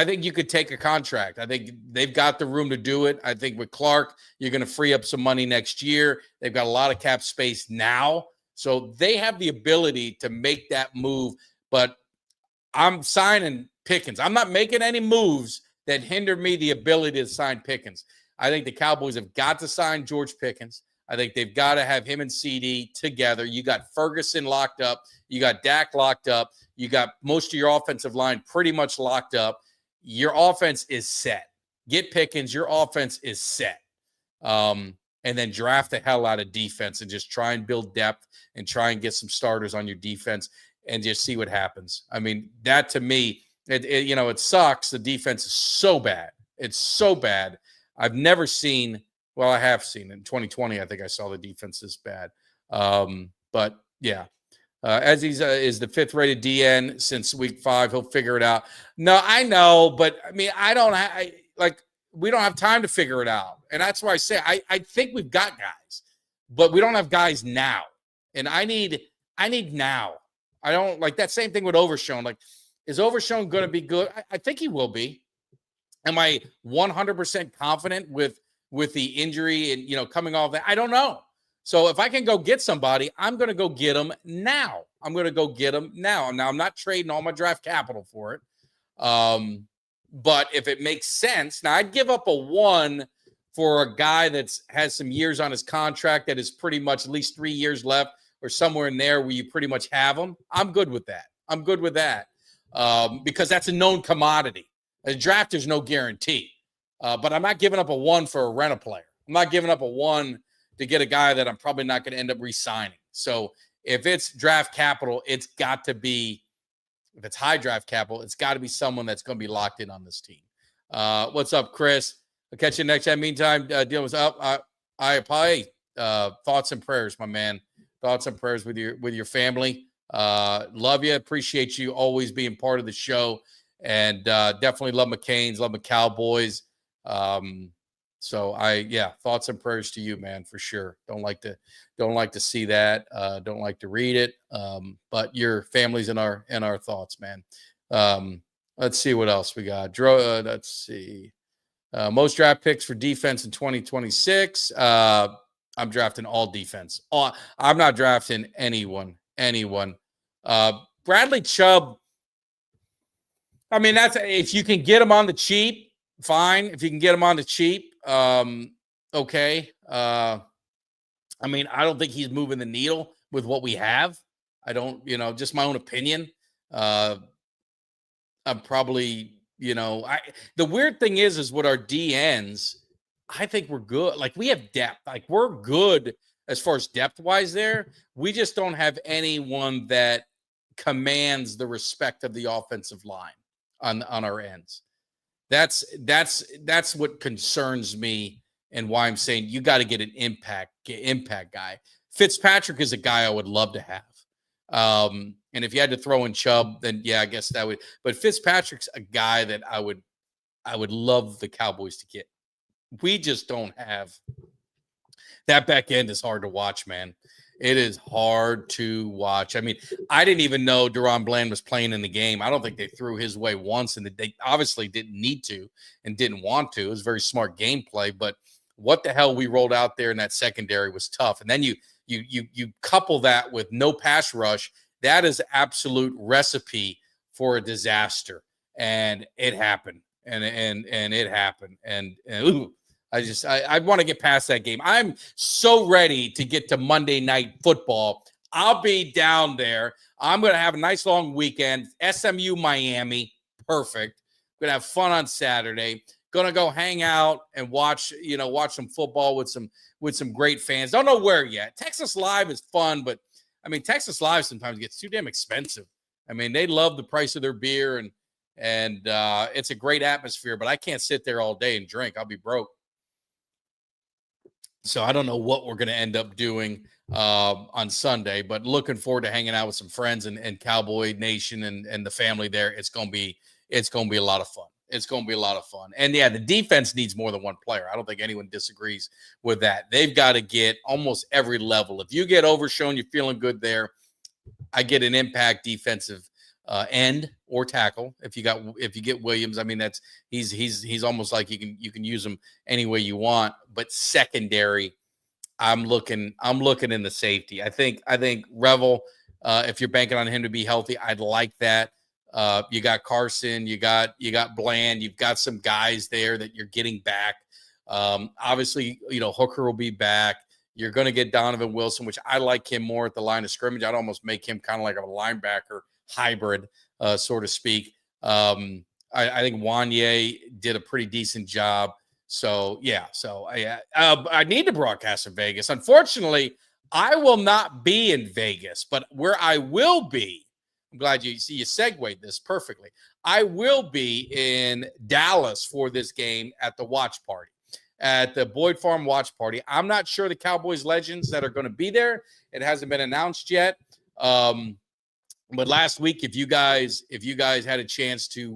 think you could take a contract. I think they've got the room to do it. I think with Clark, you're going to free up some money next year. They've got a lot of cap space now. So they have the ability to make that move. But I'm signing Pickens. I'm not making any moves that hinder me the ability to sign Pickens. I think the Cowboys have got to sign George Pickens. I think they've got to have him and CD together. You got Ferguson locked up. You got Dak locked up. You got most of your offensive line pretty much locked up. Your offense is set. Get Pickens. Your offense is set. And then draft the hell out of defense and just try and build depth and try and get some starters on your defense and just see what happens. I mean, that to me, it sucks. The defense is so bad. It's so bad. I've never seen. Well, I have seen in 2020. I think I saw the defense this bad. But yeah, as he's is the 5th rated DN since week 5. He'll figure it out. No, I know, but I mean, we don't have time to figure it out, and that's why I say I think we've got guys, but we don't have guys now, and I need now. I don't like that same thing with Overshown. Like, is Overshown going to be good? I think he will be. Am I 100% confident with the injury and, coming off that? I don't know. So if I can go get somebody, I'm going to go get them now. Now, I'm not trading all my draft capital for it. But if it makes sense, now I'd give up a 1 for a guy has some years on his contract that is pretty much at least 3 years left or somewhere in there where you pretty much have him. I'm good with that. Because that's a known commodity. A draft, there's no guarantee. But I'm not giving up a 1 for a rental player. I'm not giving up a 1 to get a guy that I'm probably not going to end up re-signing. So if it's draft capital, it's got to be, if it's high draft capital, it's got to be someone that's going to be locked in on this team. What's up, Chris? I'll catch you next time. Meantime, deal was up. I apologize. Thoughts and prayers, my man. Thoughts and prayers with your family. Love you. Appreciate you always being part of the show. And definitely love McCain's, love the Cowboys. So thoughts and prayers to you, man, for sure. Don't like to see that. Don't like to read it. But your family's in our thoughts, man. Let's see what else we got. Let's see. Most draft picks for defense in 2026. I'm drafting all defense. I'm not drafting anyone. Bradley Chubb. I mean, that's if you can get him on the cheap, fine. If you can get him on the cheap, okay. I mean, I don't think he's moving the needle with what we have. I don't, just my own opinion. I'm probably, the weird thing is with our DNs, I think we're good. Like we have depth. Like we're good as far as depth wise there. We just don't have anyone that commands the respect of the offensive line on our ends. That's what concerns me and why I'm saying you got to get an impact guy. Fitzpatrick is a guy I would love to have. And if you had to throw in Chubb, then yeah, I guess that would. But Fitzpatrick's a guy that I would love the Cowboys to get. We just don't have that back end is hard to watch, man. It is hard to watch. I mean, I didn't even know Deron Bland was playing in the game. I don't think they threw his way once, and they obviously didn't need to and didn't want to. It was very smart gameplay, but what the hell we rolled out there in that secondary was tough. And then you couple that with no pass rush. That is absolute recipe for a disaster. And it happened. And it happened. And ooh, I want to get past that game. I'm so ready to get to Monday Night Football. I'll be down there. I'm going to have a nice long weekend. SMU, Miami. Perfect. Going to have fun on Saturday. Going to go hang out and watch some football with some great fans. Don't know where yet. Texas Live is fun, but I mean, Texas Live sometimes gets too damn expensive. I mean, they love the price of their beer and it's a great atmosphere, but I can't sit there all day and drink. I'll be broke. So I don't know what we're going to end up doing on Sunday, but looking forward to hanging out with some friends and Cowboy Nation and the family there. It's going to be a lot of fun. It's going to be a lot of fun. And yeah, the defense needs more than one player. I don't think anyone disagrees with that. They've got to get almost every level. If you get Overshown, you're feeling good there. I get an impact defensive end or tackle. If you get Williams, I mean he's almost like you can use him any way you want. But secondary, I'm looking in the safety. I think Revel. If you're banking on him to be healthy, I'd like that. You got Carson, you got Bland, you've got some guys there that you're getting back. Obviously, Hooker will be back. You're going to get Donovan Wilson, which I like him more at the line of scrimmage. I'd almost make him kind of like a linebacker hybrid, so to speak. I think Wanye did a pretty decent job. So yeah, I need to broadcast in Vegas. Unfortunately, I will not be in Vegas, but where I will be, I'm glad you segued this perfectly. I will be in Dallas for this game at the watch party, at the Boyd Farm watch party. I'm not sure the Cowboys legends that are going to be there. It hasn't been announced yet. But last week, if you guys had a chance to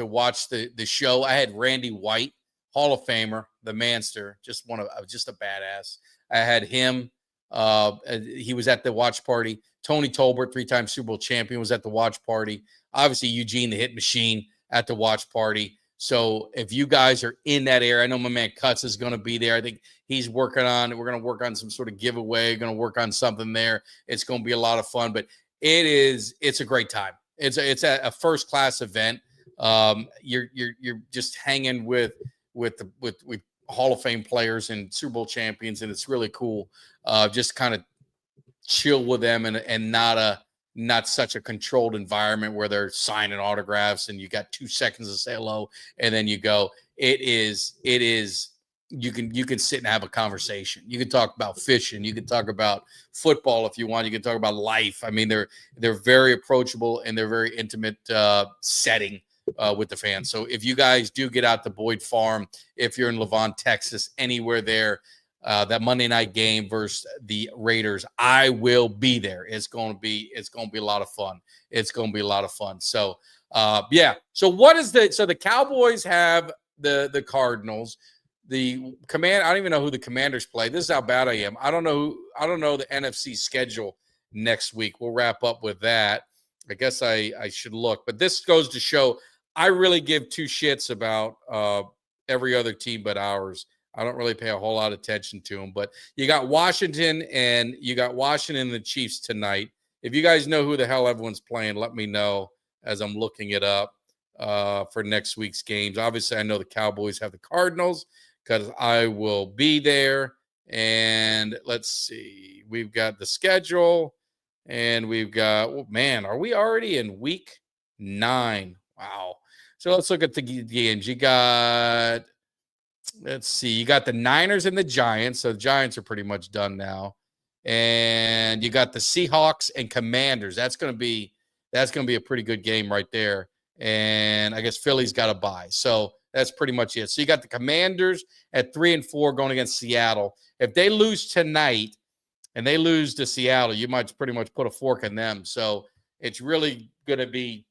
watch the show, I had Randy White, Hall of Famer, the Manster, just a badass. I had him. He was at the watch party. Tony Tolbert, 3-time Super Bowl champion, was at the watch party. Obviously, Eugene, the Hit Machine, at the watch party. So if you guys are in that area, I know my man Cutts is going to be there. I think we're going to work on some sort of giveaway, going to work on something there. It's going to be a lot of fun, but it's a great time. It's a first-class event. You're just hanging with Hall of Fame players and Super Bowl champions, and it's really cool. Just kind of chill with them and not such a controlled environment where they're signing autographs and you got 2 seconds to say hello and then you go. It is you can sit and have a conversation. You can talk about fishing, you can talk about football if you want, you can talk about life. I mean, they're very approachable and they're very intimate setting with the fans. So if you guys do get out to Boyd Farm, if you're in Levant, Texas, anywhere there, that Monday night game versus the Raiders. I will be there. It's going to be a lot of fun. It's going to be a lot of fun. So, yeah. So the Cowboys have the Cardinals. The I don't even know who the Commanders play. This is how bad I am. I don't know the NFC schedule next week. We'll wrap up with that. I guess I should look. But this goes to show I really give two shits about every other team but ours. I don't really pay a whole lot of attention to them. But you got Washington and the Chiefs tonight. If you guys know who the hell everyone's playing, let me know as I'm looking it up for next week's games. Obviously, I know the Cowboys have the Cardinals because I will be there. And let's see. We've got the schedule. And we've got, are we already in week 9? Wow. So let's look at the games. You got the Niners and the Giants. So the Giants are pretty much done now. And you got the Seahawks and Commanders. That's going to be a pretty good game right there. And I guess Philly's got a bye. So that's pretty much it. So you got the Commanders at 3-4 going against Seattle. If they lose tonight and they lose to Seattle, you might pretty much put a fork in them. So it's really going to be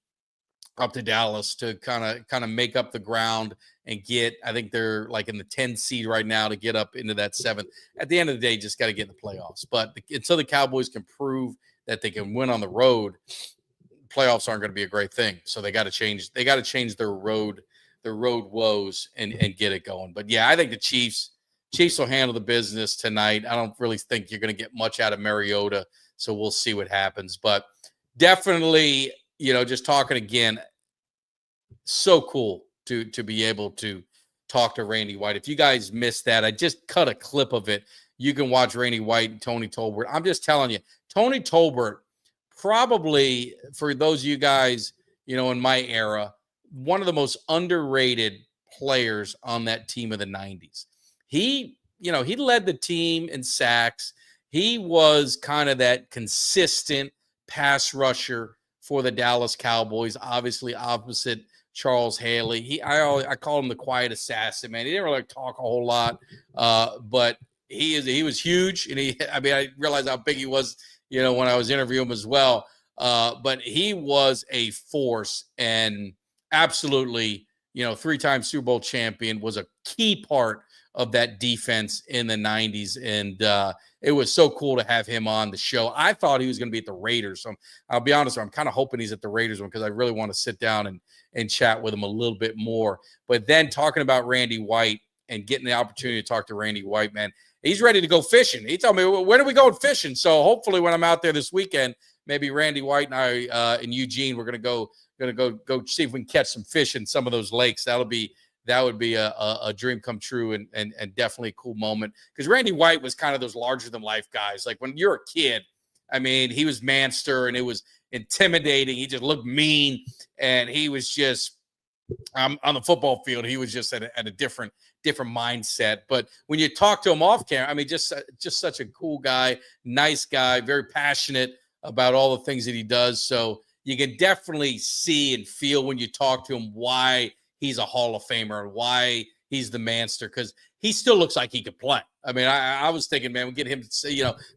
up to Dallas to kind of make up the ground and get, I think they're like in the 10 seed right now to get up into that 7th. At the end of the day, just got to get in the playoffs. But until the Cowboys can prove that they can win on the road, playoffs aren't going to be a great thing. So they got to change their road woes and get it going. But yeah, I think the Chiefs will handle the business tonight. I don't really think you're going to get much out of Mariota. So we'll see what happens. But definitely, just talking again, so cool to be able to talk to Randy White. If you guys missed that, I just cut a clip of it. You can watch Randy White and Tony Tolbert. I'm just telling you, Tony Tolbert, probably for those of you guys, in my era, one of the most underrated players on that team of the 90s. He led the team in sacks. He was kind of that consistent pass rusher for the Dallas Cowboys, obviously opposite Charles Haley. I call him the quiet assassin, man. He didn't really talk a whole lot, but he was huge, and I realized how big he was, when I was interviewing him as well. But he was a force, and absolutely, 3-time Super Bowl champion, was a key part of that defense in the 90s. And it was so cool to have him on the show. I thought he was going to be at the Raiders. So I'll be honest, I'm kind of hoping he's at the Raiders one because I really want to sit down and chat with him a little bit more. But then talking about Randy White and getting the opportunity to talk to Randy White, man, he's ready to go fishing. He told me, when are we going fishing? So hopefully when I'm out there this weekend, maybe Randy White and I and Eugene, we're going to go see if we can catch some fish in some of those lakes. That would be a dream come true and definitely a cool moment, because Randy White was kind of those larger than life guys. Like when you're a kid, he was manster and it was intimidating. He just looked mean, and he was just on the football field. He was just at a different mindset. But when you talk to him off camera, just such a cool guy, nice guy, very passionate about all the things that he does. So you can definitely see and feel when you talk to him why he's a Hall of Famer and why he's the manster, because he still looks like he could play. I was thinking, man, we get him,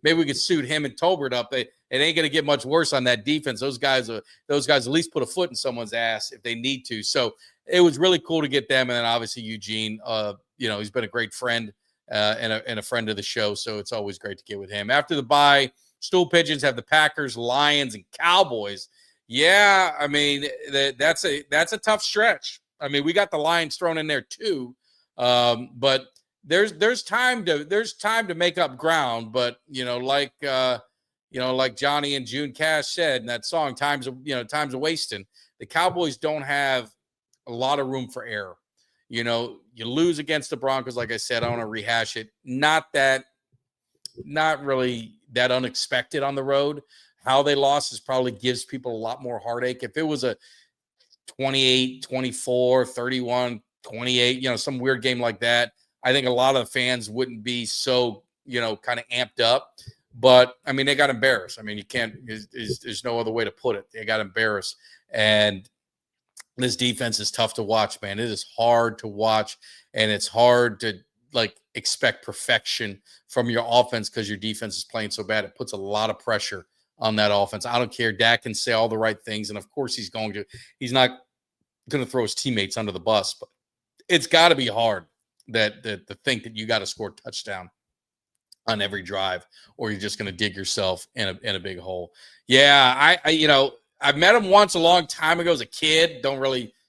maybe we could suit him and Tolbert up. It ain't going to get much worse on that defense. Those guys at least put a foot in someone's ass if they need to. So it was really cool to get them. And then obviously Eugene, he's been a great friend and a friend of the show. So it's always great to get with him. After the bye, Stool Pigeons have the Packers, Lions, and Cowboys. Yeah, that's a tough stretch. We got the Lions thrown in there too, but there's time to make up ground. But like Johnny and June Cash said in that song, time's a wasting. The Cowboys don't have a lot of room for error. You lose against the Broncos, like I said. I don't want to rehash it. Not really that unexpected on the road. How they lost probably gives people a lot more heartache. If it was a 28, 24, 31, 28, some weird game like that, I think a lot of the fans wouldn't be so, kind of amped up. But, they got embarrassed. You can't – there's no other way to put it. They got embarrassed. And this defense is tough to watch, man. It is hard to watch, and it's hard to – like expect perfection from your offense because your defense is playing so bad. It puts a lot of pressure on that offense. I don't care. Dak can say all the right things, and of course he's going to. He's not going to throw his teammates under the bus, but it's got to be hard that to think that you got to score a touchdown on every drive, or you're just going to dig yourself in a big hole. Yeah, I I've met him once a long time ago as a kid.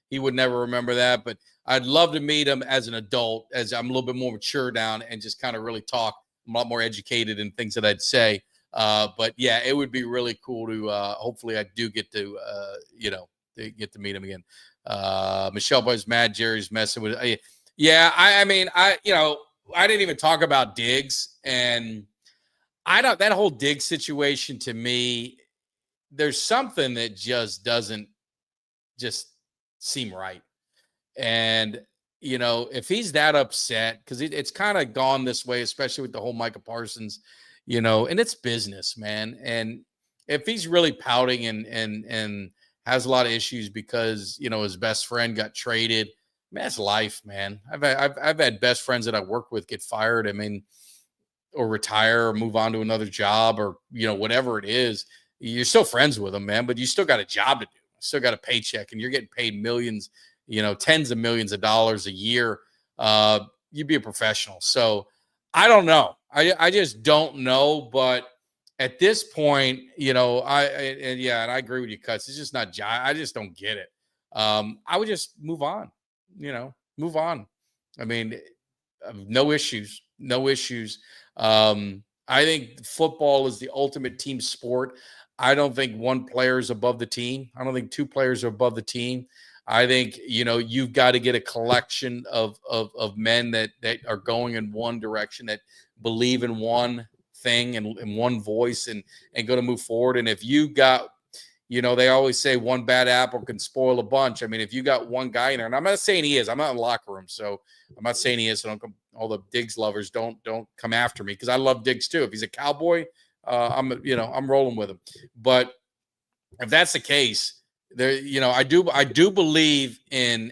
He would never remember that, but I'd love to meet him as an adult, as I'm a little bit more mature now, and just kind of really talk. I'm a lot more educated in things that I'd say. But yeah, it would be really cool to hopefully I do get to get to meet him again. Michelle Boy's mad. Jerry's messing with it. Yeah, I didn't even talk about Diggs, and that whole Diggs situation to me, there's something that just doesn't just seem right. And if he's that upset, because it's kind of gone this way, especially with the whole Micah Parsons, and it's business, man. And if he's really pouting and has a lot of issues because his best friend got traded, man, that's life, man. I've had best friends that I work with get fired. I mean, or retire or move on to another job or whatever it is. You're still friends with them, man, but you still got a job to do. You still got a paycheck, and you're getting paid millions, tens of millions of dollars a year. You'd be a professional. So I don't know. I just don't know. But at this point, and I agree with you, Cuts. It's just not. I just don't get it. I would just move on. Move on. I mean, no issues. I think football is the ultimate team sport. I don't think one player is above the team. I don't think two players are above the team. I think, you've got to get a collection of men that are going in one direction, that believe in one thing and one voice and going to move forward. And if you got, they always say one bad apple can spoil a bunch. I mean, if you got one guy in there, and I'm not saying he is, I'm not in the locker room, so I'm not saying he is. So all the Diggs lovers don't come after me, because I love Diggs too. If he's a Cowboy, I'm rolling with him. But if that's the case, there, I do believe in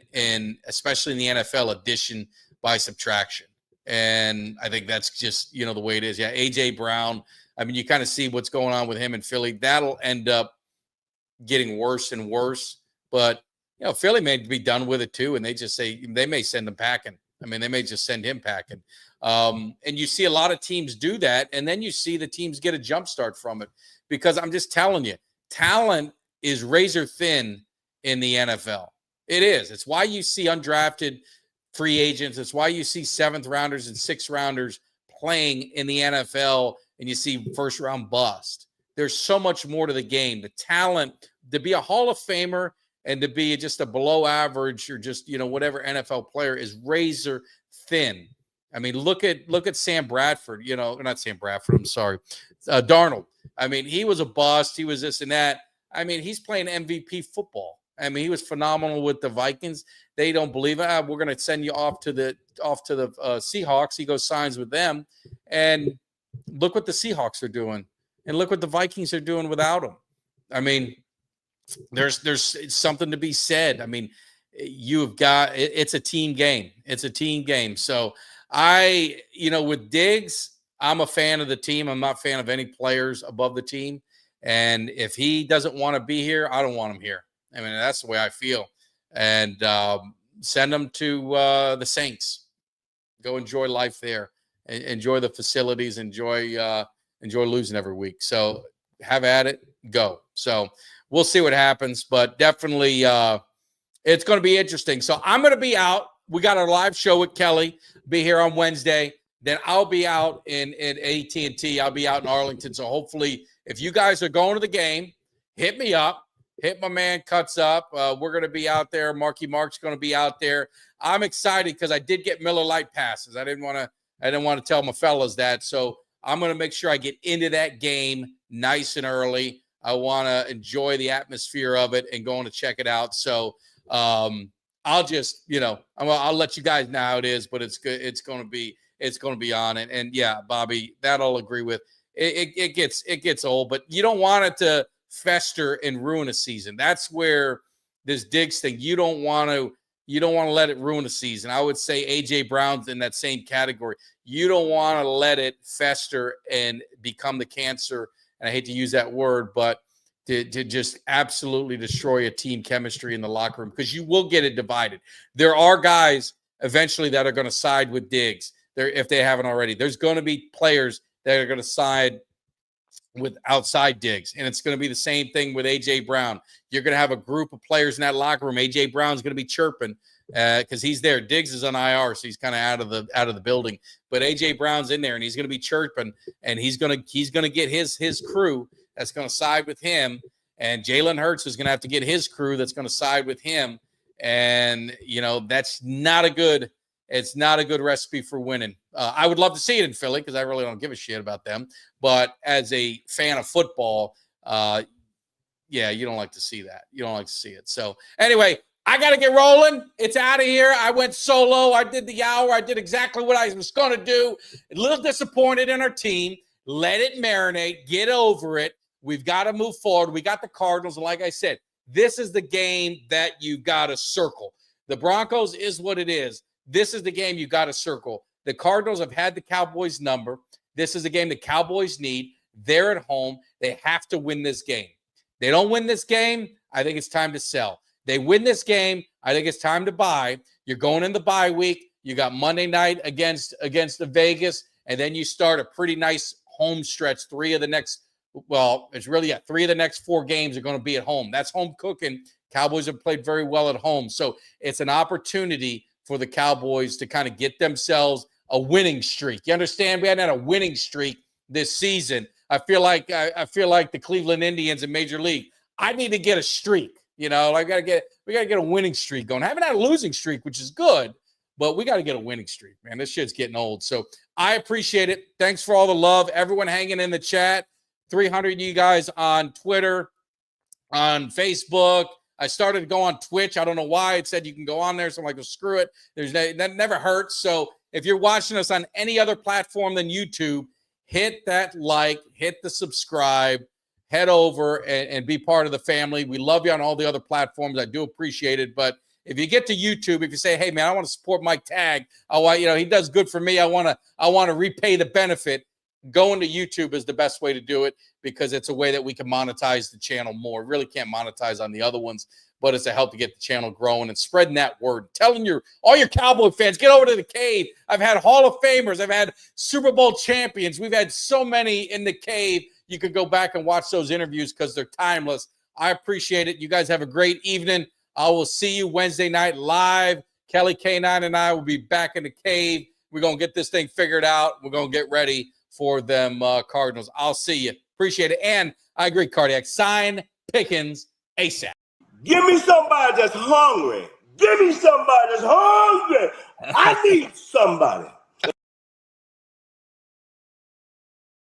especially in the NFL, addition by subtraction. And I think that's just, the way it is. Yeah. AJ Brown. I mean, you kind of see what's going on with him in Philly. That'll end up getting worse and worse, but Philly may be done with it too. And they may send him packing. I mean, they may just send him packing. And you see a lot of teams do that. And then you see the teams get a jump start from it, because I'm just telling you, talent is razor thin in the NFL. It is. It's why you see undrafted free agents. It's why you see seventh rounders and sixth rounders playing in the NFL, and you see first round bust. There's so much more to the game. The talent to be a Hall of Famer and to be just a below average or just, whatever NFL player is razor thin. I mean, look at Sam Bradford, not Sam Bradford. I'm sorry. Darnold. I mean, he was a bust. He was this and that. I mean, he's playing MVP football. I mean, he was phenomenal with the Vikings. They don't believe it. We're going to send you off to the Seahawks. He goes, signs with them. And look what the Seahawks are doing. And look what the Vikings are doing without him. I mean, there's something to be said. I mean, you've got it's a team game. It's a team game. So with Diggs, I'm a fan of the team. I'm not a fan of any players above the team. And if he doesn't want to be here, I don't want him here. I mean, that's the way I feel. And send him to the Saints. Go enjoy life there. Enjoy the facilities. Enjoy losing every week. So have at it. Go. So we'll see what happens. But definitely it's going to be interesting. So I'm going to be out. We got our live show with Kelly. Be here on Wednesday. Then I'll be out in AT&T. I'll be out in Arlington. So hopefully, if you guys are going to the game, hit me up. Hit my man Cuts up. We're going to be out there. Marky Mark's going to be out there. I'm excited because I did get Miller Lite passes. I didn't want to tell my fellas that. So I'm going to make sure I get into that game nice and early. I want to enjoy the atmosphere of it and going to check it out. So I'll just, I'll let you guys know how it is, but it's good. It's going to be on it. And yeah, Bobby, that I'll agree with. It gets old, but you don't want it to fester and ruin a season. That's where this Diggs thing, you don't want to you don't want to let it ruin the season. I would say A.J. Brown's in that same category. You don't want to let it fester and become the cancer, and I hate to use that word, but to just absolutely destroy a team chemistry in the locker room, because you will get it divided. There are guys eventually that are going to side with Diggs if they haven't already. There's going to be players that are going to side with outside Diggs, and it's going to be the same thing with A.J. Brown. You're going to have a group of players in that locker room. A.J. Brown's going to be chirping because he's there. Diggs is on IR, so he's kind of out of the building. But A.J. Brown's in there, and he's going to be chirping, and he's going to get his crew that's going to side with him, and Jalen Hurts is going to have to get his crew that's going to side with him, and that's not a good. It's not a good recipe for winning. I would love to see it in Philly because I really don't give a shit about them. But as a fan of football, yeah, you don't like to see that. You don't like to see it. So anyway, I got to get rolling. It's out of here. I went solo. I did the hour. I did exactly what I was going to do. A little disappointed in our team. Let it marinate. Get over it. We've got to move forward. We got the Cardinals. And like I said, this is the game that you got to circle. The Broncos is what it is. This is the game you got to circle. The Cardinals have had the Cowboys number. This is the game the Cowboys need. They're at home. They have to win this game. They don't win this game, I think it's time to sell. They win this game, I think it's time to buy. You're going in the bye week. You got Monday night against the Vegas, and then you start a pretty nice home stretch. Three of the next 4 games are going to be at home. That's home cooking. Cowboys have played very well at home. So it's an opportunity for the Cowboys to kind of get themselves a winning streak. You understand? We hadn't had a winning streak this season. I feel like the Cleveland Indians in Major League. I need to get a streak. We got to get a winning streak going. I haven't had a losing streak, which is good, but we got to get a winning streak, man. This shit's getting old. So I appreciate it. Thanks for all the love. Everyone hanging in the chat. 300 of you guys on Twitter, on Facebook. I started to go on Twitch. I don't know why. It said you can go on there. So I'm like, well, screw it. That never hurts. So if you're watching us on any other platform than YouTube, hit that like, hit the subscribe, head over and be part of the family. We love you on all the other platforms. I do appreciate it. But if you get to YouTube, if you say, hey, man, I want to support Mike Tag. He does good for me. I want to repay the benefit. Going to YouTube is the best way to do it because it's a way that we can monetize the channel more. Really can't monetize on the other ones, but it's a help to get the channel growing and spreading that word. Telling all your Cowboy fans, get over to the cave. I've had Hall of Famers. I've had Super Bowl champions. We've had so many in the cave. You can go back and watch those interviews because they're timeless. I appreciate it. You guys have a great evening. I will see you Wednesday night live. Kelly K9 and I will be back in the cave. We're going to get this thing figured out. We're going to get ready for them Cardinals. I'll see you. Appreciate it. And I agree, Cardiac. Sign Pickens ASAP. Give me somebody that's hungry. Give me somebody that's hungry. I need somebody.